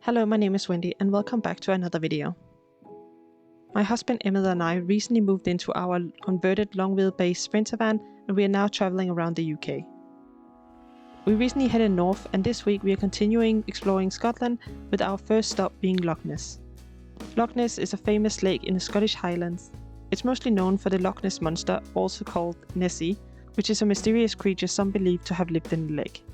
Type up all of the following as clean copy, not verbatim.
Hello, my name is Wendy and welcome back to another video. My husband Emmet and I recently moved into our converted long wheelbase Sprinter van and we are now traveling around the UK. We recently headed north and this week we are continuing exploring Scotland with our first stop being Loch Ness. Loch Ness is a famous lake in the Scottish Highlands. It's mostly known for the Loch Ness monster, also called Nessie, which is a mysterious creature some believe to have lived in the lake.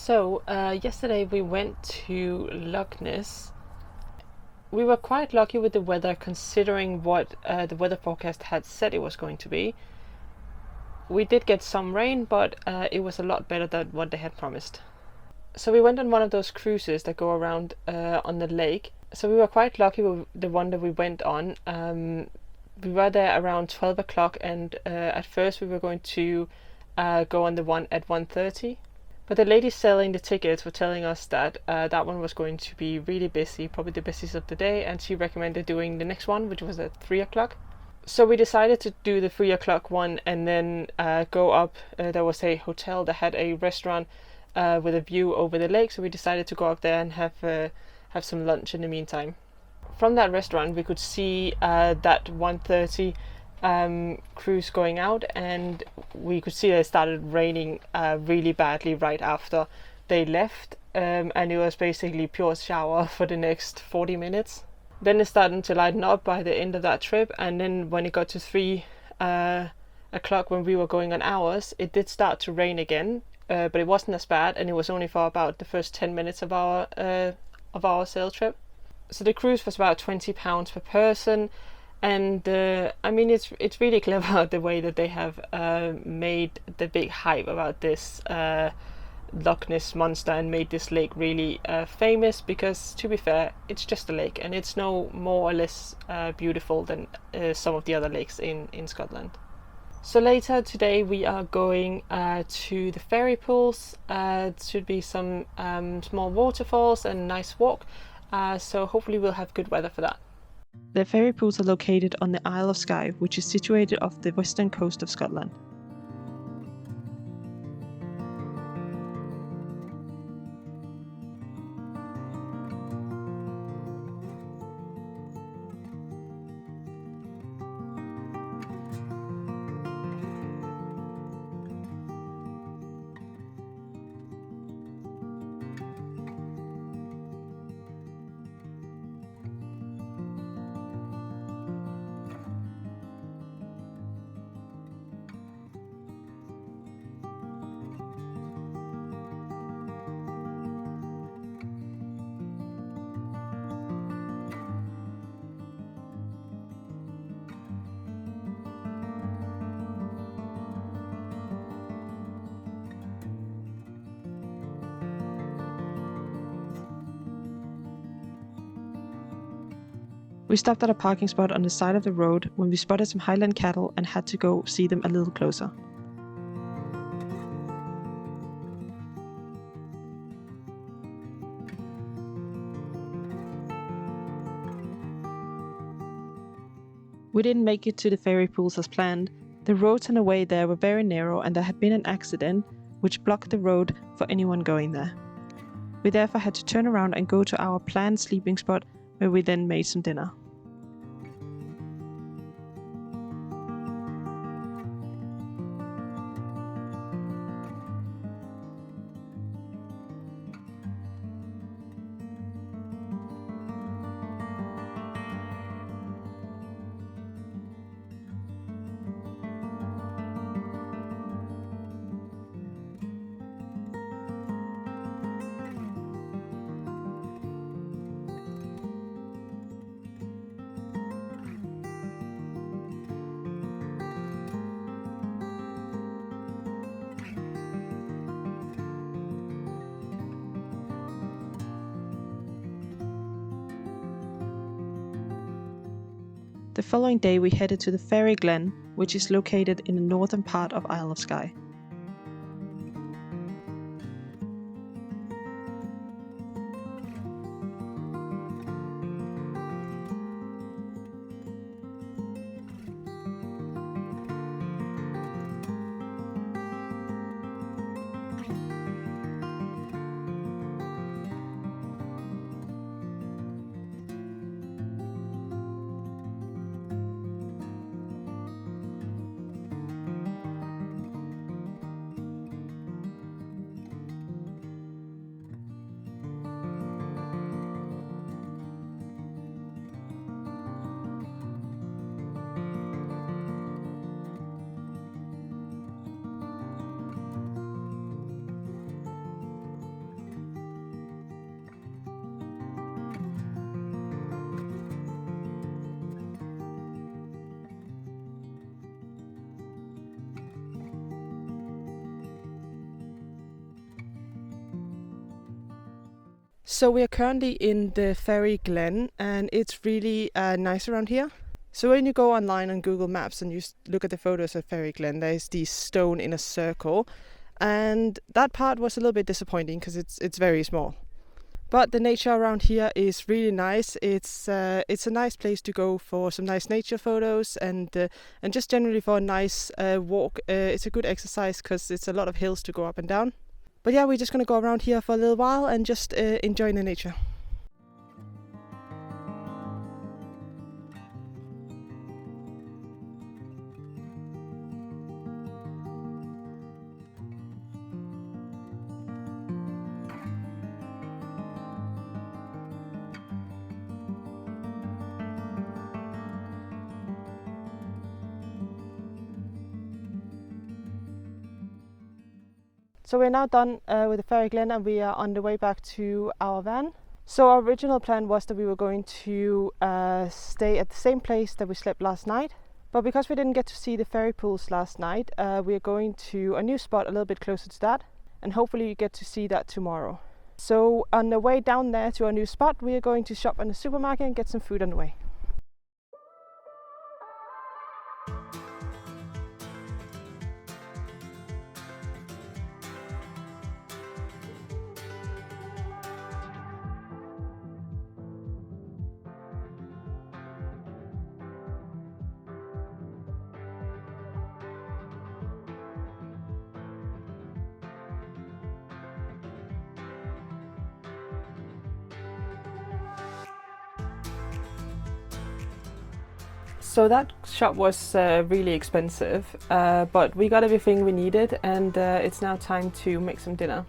So, yesterday we went to Loch Ness. We were quite lucky with the weather considering what the weather forecast had said it was going to be. We did get some rain, but it was a lot better than what they had promised. So we went on one of those cruises that go around on the lake. So we were quite lucky with the one that we went on. We were there around 12 o'clock and at first we were going to go on the one at 1:30. But the lady selling the tickets were telling us that that one was going to be really busy, probably the busiest of the day, and she recommended doing the next one, which was at 3 o'clock. So we decided to do the 3 o'clock one and then go up. There was a hotel that had a restaurant with a view over the lake, so we decided to go up there and have some lunch in the meantime. From that restaurant we could see that 1:30 cruise going out, and we could see that it started raining really badly right after they left, and it was basically pure shower for the next 40 minutes. Then it started to lighten up by the end of that trip, and then when it got to 3 o'clock when we were going on ours, it did start to rain again, but it wasn't as bad, and it was only for about the first 10 minutes of our sail trip. So the cruise was about £20 per person. And I mean, it's really clever the way that they have made the big hype about this Loch Ness monster and made this lake really famous, because to be fair, it's just a lake and it's no more or less beautiful than some of the other lakes in Scotland. So later today we are going to the ferry pools. It should be some small waterfalls and a nice walk. So hopefully we'll have good weather for that. The ferry pools are located on the Isle of Skye, which is situated off the western coast of Scotland. We stopped at a parking spot on the side of the road when we spotted some Highland cattle and had to go see them a little closer. We didn't make it to the ferry pools as planned. The roads on the way there were very narrow and there had been an accident which blocked the road for anyone going there. We therefore had to turn around and go to our planned sleeping spot where we then made some dinner. The following day we headed to the ferry Glen, which is located in the northern part of Isle of Skye. So we are currently in the ferry Glen and it's really nice around here. So when you go online on Google Maps and you look at the photos of ferry Glen, there's this stone in a circle, and that part was a little bit disappointing because it's very small. But the nature around here is really nice. It's a nice place to go for some nice nature photos and just generally for a nice walk. It's a good exercise because it's a lot of hills to go up and down. But yeah, we're just going to go around here for a little while and just enjoy the nature. So we're now done with the ferry Glen and we are on the way back to our van. So our original plan was that we were going to stay at the same place that we slept last night. But because we didn't get to see the ferry pools last night, we are going to a new spot a little bit closer to that. And hopefully you get to see that tomorrow. So on the way down there to our new spot, we are going to shop in the supermarket and get some food on the way. So that shop was really expensive, but we got everything we needed, and it's now time to make some dinner.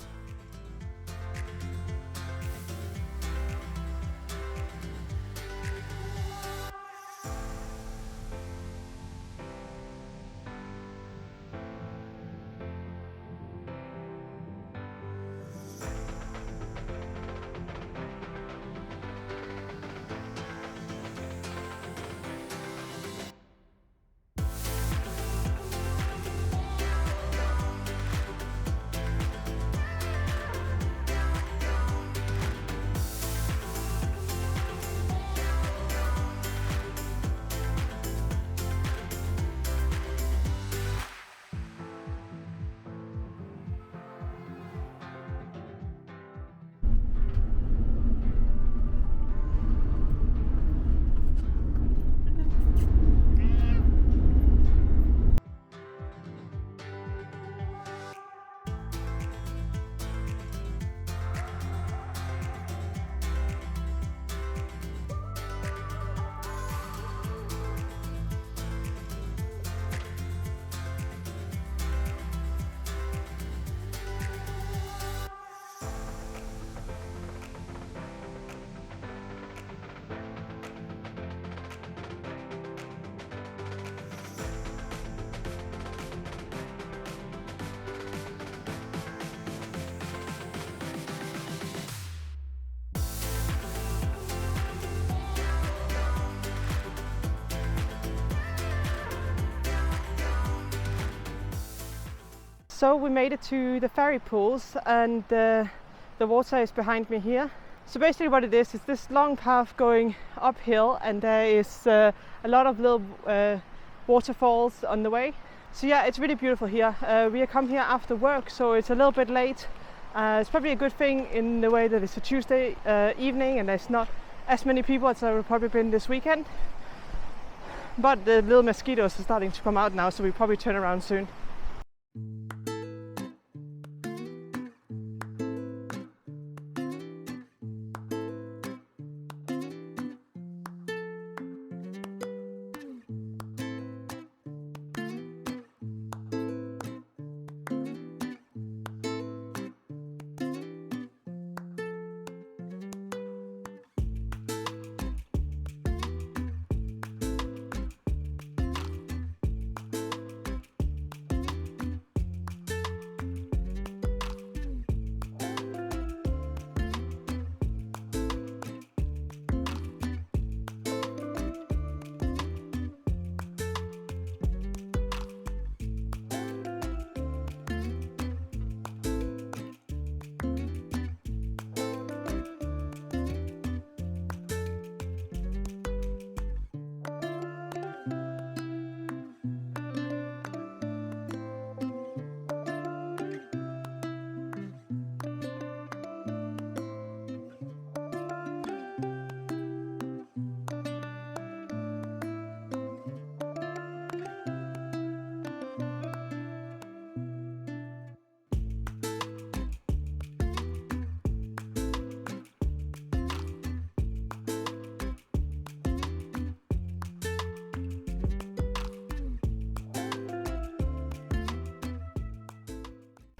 So we made it to the ferry pools, and the water is behind me here. So basically what it is this long path going uphill, and there is a lot of little waterfalls on the way. So yeah, it's really beautiful here. We have come here after work, so it's a little bit late. It's probably a good thing in the way that it's a Tuesday evening and there's not as many people as there have probably been this weekend. But the little mosquitoes are starting to come out now, so we'll probably turn around soon.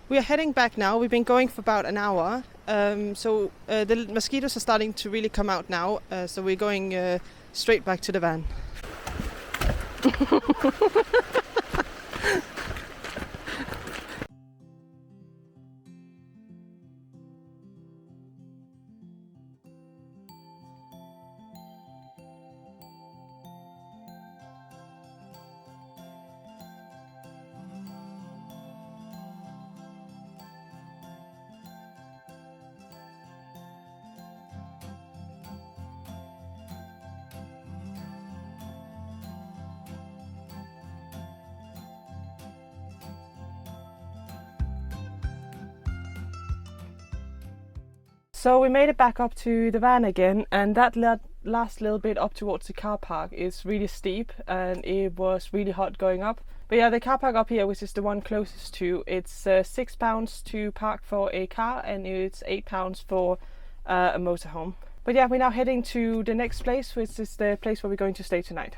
We are heading back now. We've been going for about an hour. So the mosquitoes are starting to really come out now. So we're going straight back to the van. So we made it back up to the van again, and that last little bit up towards the car park is really steep and it was really hot going up. But yeah, the car park up here, which is the one closest to, it's £6 to park for a car and it's £8 for a motorhome. But yeah, we're now heading to the next place, which is the place where we're going to stay tonight.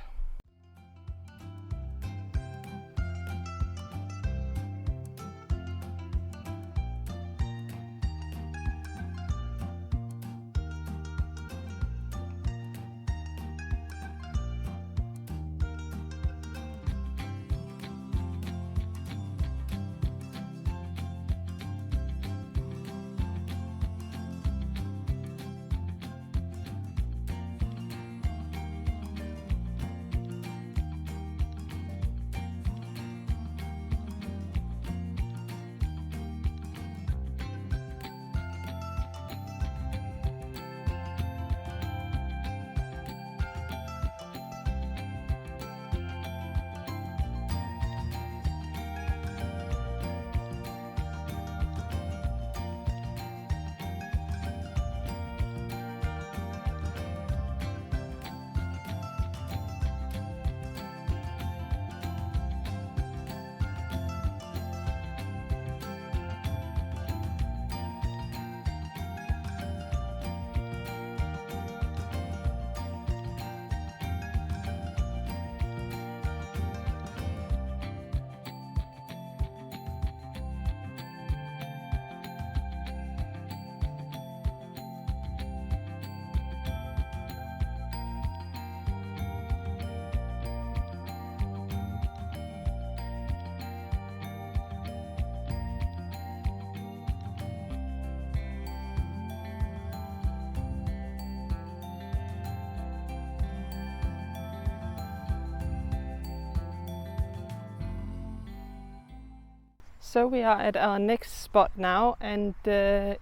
So we are at our next spot now, and this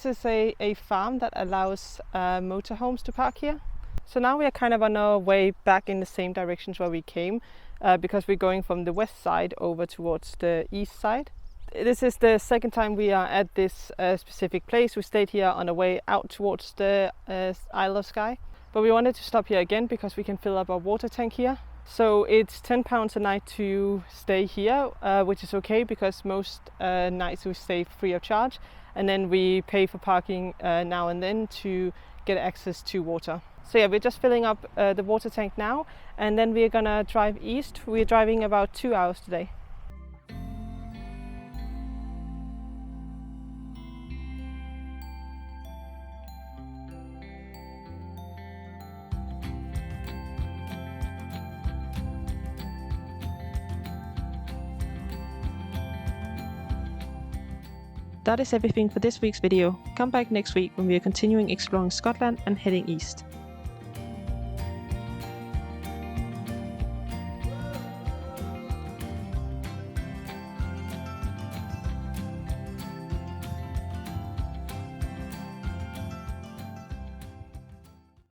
is a farm that allows motorhomes to park here. So now we are kind of on our way back in the same directions where we came, because we're going from the west side over towards the east side. This is the second time we are at this specific place. We stayed here on the way out towards the Isle of Skye, but we wanted to stop here again because we can fill up our water tank here. So it's £10 a night to stay here, which is okay because most nights we stay free of charge, and then we pay for parking now and then to get access to water. So yeah, we're just filling up the water tank now, and then we're gonna drive east. We're driving about 2 hours today. That is everything for this week's video. Come back next week when we are continuing exploring Scotland and heading east.